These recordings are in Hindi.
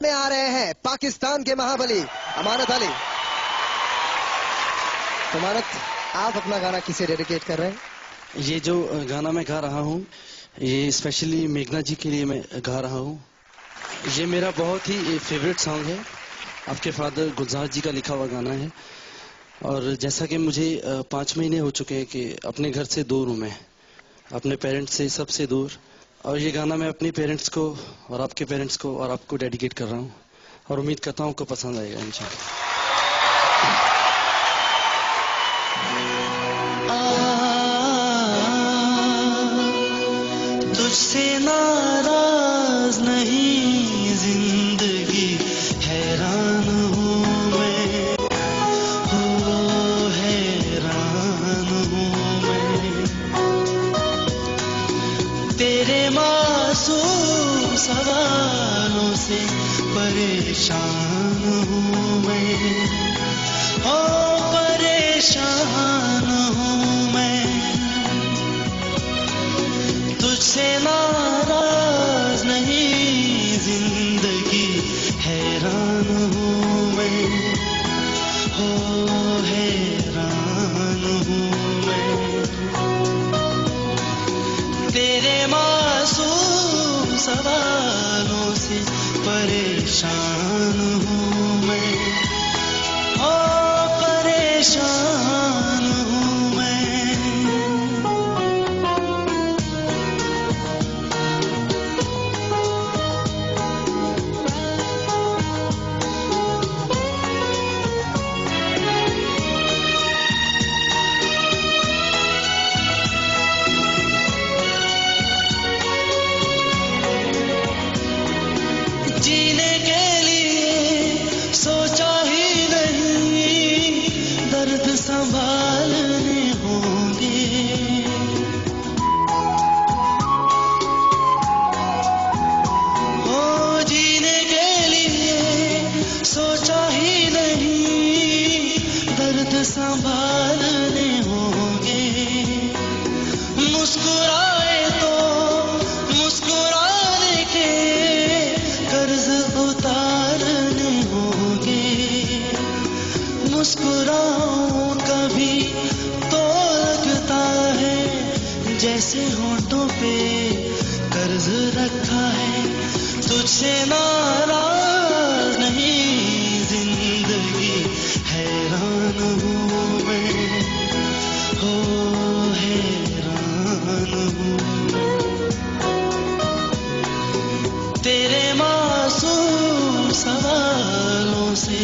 में आ रहे हैं पाकिस्तान के महाबली अमानत अली। तो अमानत, आप अपना गाना किसे डेडिकेट कर रहे हैं? ये जो गाना मैं गा रहा हूँ ये स्पेशली मेघना जी के लिए मैं गा रहा हूँ। ये मेरा बहुत ही फेवरेट सॉन्ग है, आपके फादर गुलजार जी का लिखा हुआ गाना है। और जैसा कि मुझे 5 महीने हो चुके हैं कि अपने घर से दूर हूँ मैं, अपने पेरेंट्स से सबसे दूर। और ये गाना मैं अपने पेरेंट्स को और आपके पेरेंट्स को और आपको डेडिकेट कर रहा हूँ और उम्मीद करता हूँ आपको पसंद आएगा इंशाल्लाह। तुझसे नाराज नहीं जिंदगी हैरान हूँ मैं, हो हैरान हूँ मैं। तेरे मासूम सवालों से परेशान हूँ मैं, हो परेशान हूँ मैं। तुझसे नाराज नहीं जिंदगी हैरान हूँ मैं, हो हैरान हूँ मैं। तेरे मासूम सवालों से परेशान हूँ मैं, हो परेशान हूँ मैं। जीने के लिए सोचा ही नहीं, दर्द संभालने होंगे। ओ जीने के लिए सोचा ही नहीं, दर्द संभालने होंगे। मुस्कुराए तो मुस्कुराने के कर्ज उतारने होंगे। मुस्कुराऊं कभी तो लगता है जैसे होठों पे कर्ज रखा है। तुझसे नाराज नहीं जिंदगी हैरान हूँ मैं, हो हैरान हूँ मैं। तेरे मासूम सवालों से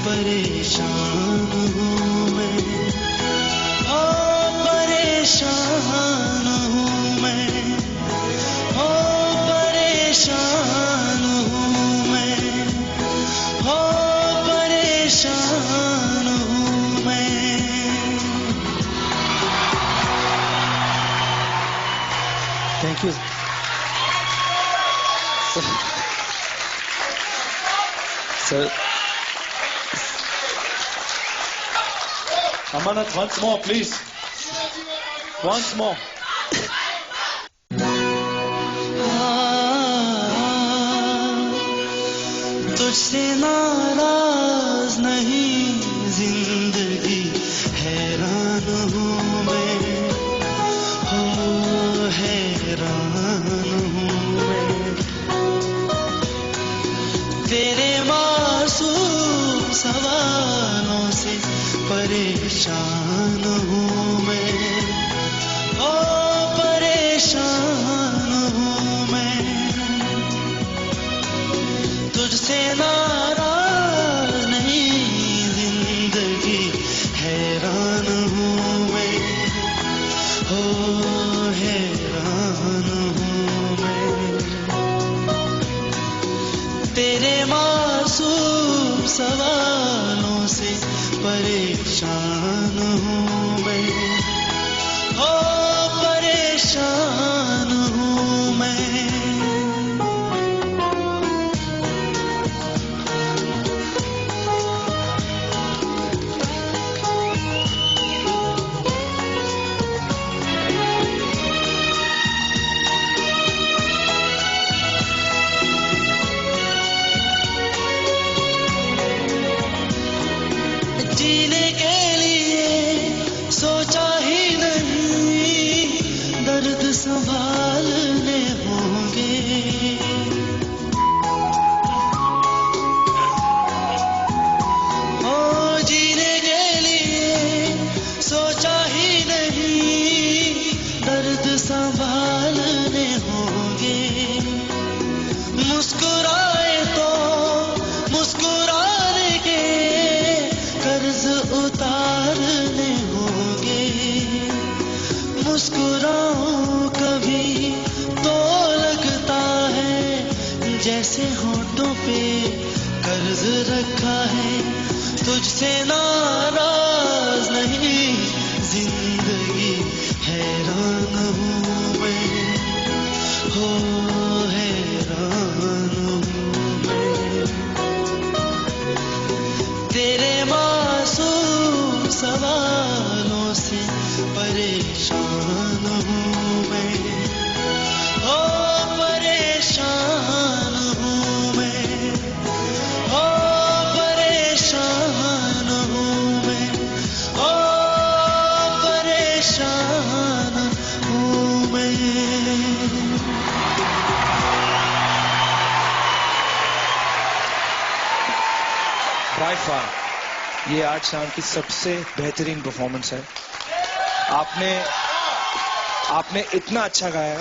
परेशान हूँ मैं, ओ परेशान हूँ मैं, ओ परेशान हूँ मैं, ओ परेशान हूँ मैं। Thank you sir. Amanat, once more, please. Once more. तुझसे नाराज नहीं जिंदगी हैरान हूँ मैं, हो हैरान हूँ मैं। तेरे मासूम सवालों से परेशान हूँ मैं, ओ परेशान हूँ मैं। तुझसे नाराज नहीं जिंदगी हैरान हूँ मैं, हो हैरान हूँ मैं। तेरे मासूम सवालों से परेशान हूँ मैं, हो परेशान हूँ मैं। जीने के लिए सोचा ही नहीं, दर्द संभालने होंगे। ओ जीने के लिए सोचा ही नहीं, दर्द संभालने होंगे। मुस्कुराए तो मुस्कुराने के कर्ज उतारने होंगे। मुस्कुराऊं कभी तो लगता है जैसे होठों पे कर्ज रखा है। तुझसे नाराज नहीं, जिंदगी हैरान हूँ मैं, हो हैरान हूँ मैं। तेरे मासूम सवालों से परेशान हूँ मैं, हो परेशान हूँ मैं, हो परेशान हूँ मैं, हो परेशान हूँ मैं। बाय फार ये आज शाम की सबसे बेहतरीन परफॉर्मेंस है। आपने इतना अच्छा गाया है।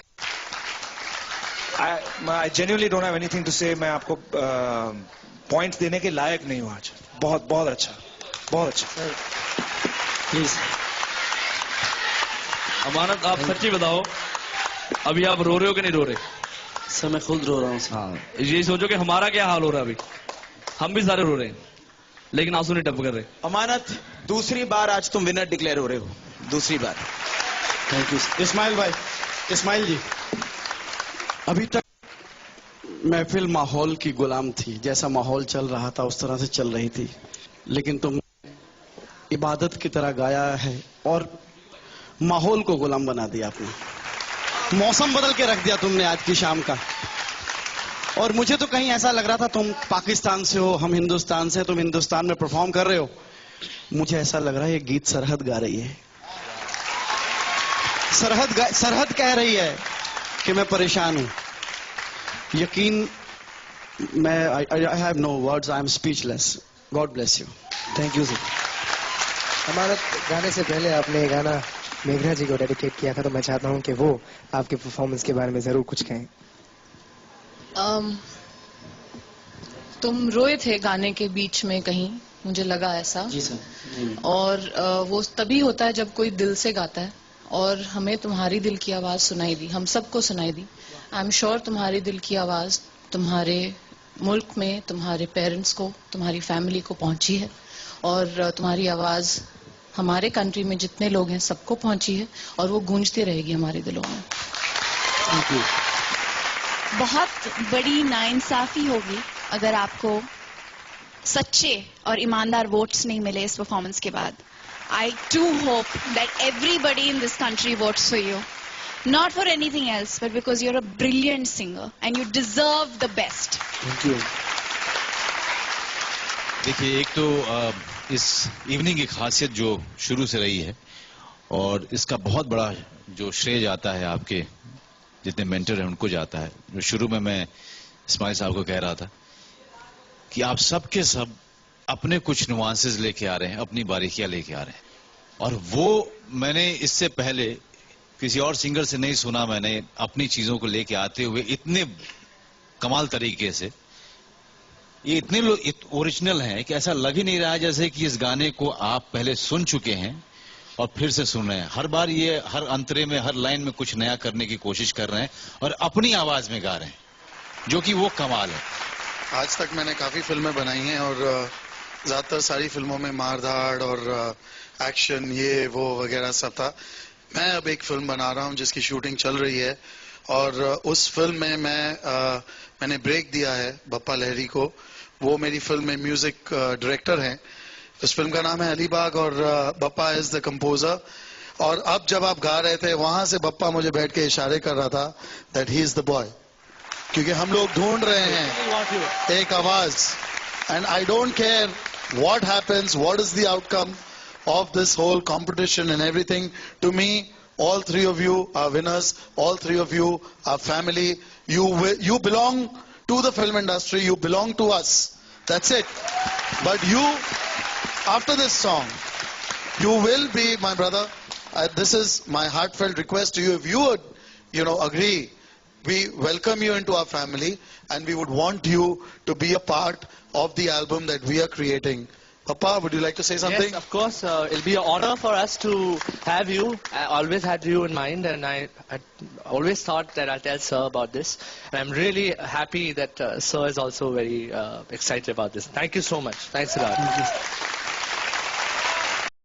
I genuinely don't have anything to say. मैं आपको पॉइंट्स देने के लायक नहीं हूं आज। बहुत बहुत अच्छा, बहुत अच्छा। प्लीज। अमानत, आप सच्ची बताओ, अभी आप रो रहे हो कि नहीं रो रहे? सर मैं खुद रो रहा हूँ सर। हाँ, ये सोचो कि हमारा क्या हाल हो रहा है अभी। हम भी सारे रो रहे हैं, लेकिन आंसू नहीं टप कर रहे। अमानत, दूसरी बार आज तुम विनर डिक्लेयर हो रहे हो, दूसरी बार। Thank you. इस्माइल भाई, इस्माइल जी, अभी तक महफिल माहौल की गुलाम थी। जैसा माहौल चल रहा था उस तरह से चल रही थी, लेकिन तुम इबादत की तरह गाया है और माहौल को गुलाम बना दिया आपने। मौसम बदल के रख दिया तुमने आज की शाम का। और मुझे तो कहीं ऐसा लग रहा था तुम पाकिस्तान से हो, हम हिंदुस्तान से, तुम हिंदुस्तान में परफॉर्म कर रहे हो। मुझे ऐसा लग रहा है ये गीत सरहद गा रही है। सरहद कह रही है कि मैं परेशान हूं। यकीन, मैं I have no words, I am speechless. God bless you. Thank you sir. Amanat, गाने से पहले आपने ये गाना मेघना जी को डेडिकेट किया था, तो मैं चाहता हूं कि वो आपके परफॉर्मेंस के बारे में जरूर कुछ कहें। तुम रोए थे गाने के बीच में कहीं, मुझे लगा ऐसा। जी सर। और वो तभी होता है जब कोई दिल से गाता है, और हमें तुम्हारी दिल की आवाज सुनाई दी, हम सबको सुनाई दी। आई एम श्योर तुम्हारी दिल की आवाज तुम्हारे मुल्क में तुम्हारे पेरेंट्स को, तुम्हारी फैमिली को पहुंची है, और तुम्हारी आवाज हमारे कंट्री में जितने लोग हैं सबको पहुंची है, और वो गूंजती रहेगी हमारे दिलों में। Thank you. बहुत बड़ी नाइंसाफी होगी अगर आपको सच्चे और ईमानदार वोट्स नहीं मिले इस परफॉर्मेंस के बाद। I do hope that everybody in this country votes for you. Not for anything else, but because you're a brilliant singer and you deserve the best. Thank you. देखिए, एक तो इस इवनिंग की खासियत जो शुरू से रही है, और इसका बहुत बड़ा जो श्रेय जाता है आपके जितने मेंटर हैं उनको जाता है। जो शुरू में मैं इस्माइल साहब को कह रहा था कि आप सब के सब अपने कुछ नुआंसेस लेके आ रहे हैं, अपनी बारीकियां लेके आ रहे हैं, और वो मैंने इससे पहले किसी और सिंगर से नहीं सुना। मैंने अपनी चीजों को लेके आते हुए इतने कमाल तरीके से, ये इतने लोग ओरिजिनल हैं कि ऐसा लग ही नहीं रहा जैसे कि इस गाने को आप पहले सुन चुके हैं और फिर से सुन रहे हैं। हर बार ये हर अंतरे में, हर लाइन में कुछ नया करने की कोशिश कर रहे हैं और अपनी आवाज में गा रहे हैं, जो कि वो कमाल है। आज तक मैंने काफी फिल्में बनाई हैं और ज्यादातर सारी फिल्मों में मारधाड़ और एक्शन ये वो वगैरह सब था। मैं अब एक फिल्म बना रहा हूं जिसकी शूटिंग चल रही है, और उस फिल्म में मैंने ब्रेक दिया है बप्पा लहरी को। वो मेरी फिल्म में म्यूजिक डायरेक्टर हैं। इस फिल्म का नाम है अलीबाग और बप्पा इज द कंपोजर। और अब जब आप गा रहे थे वहां से बप्पा मुझे बैठ के इशारे कर रहा था that he is the boy, क्योंकि हम लोग ढूंढ रहे हैं एक आवाज। And I don't care what happens, what is the outcome of this whole competition and everything. To me, all three of you are winners. All three of you are family. You belong to the film industry. You belong to us. That's it. But you, after this song, you will be, my brother, this is my heartfelt request to you. If you would, agree, we welcome you into our family and we would want you to be a part of the album that we are creating. Papa, would you like to say something? Yes, of course. It'll be an honor for us to have you. I always had you in mind, and I always thought that I'll tell Sir about this. And I'm really happy that Sir is also very excited about this. Thank you so much. Thanks a lot.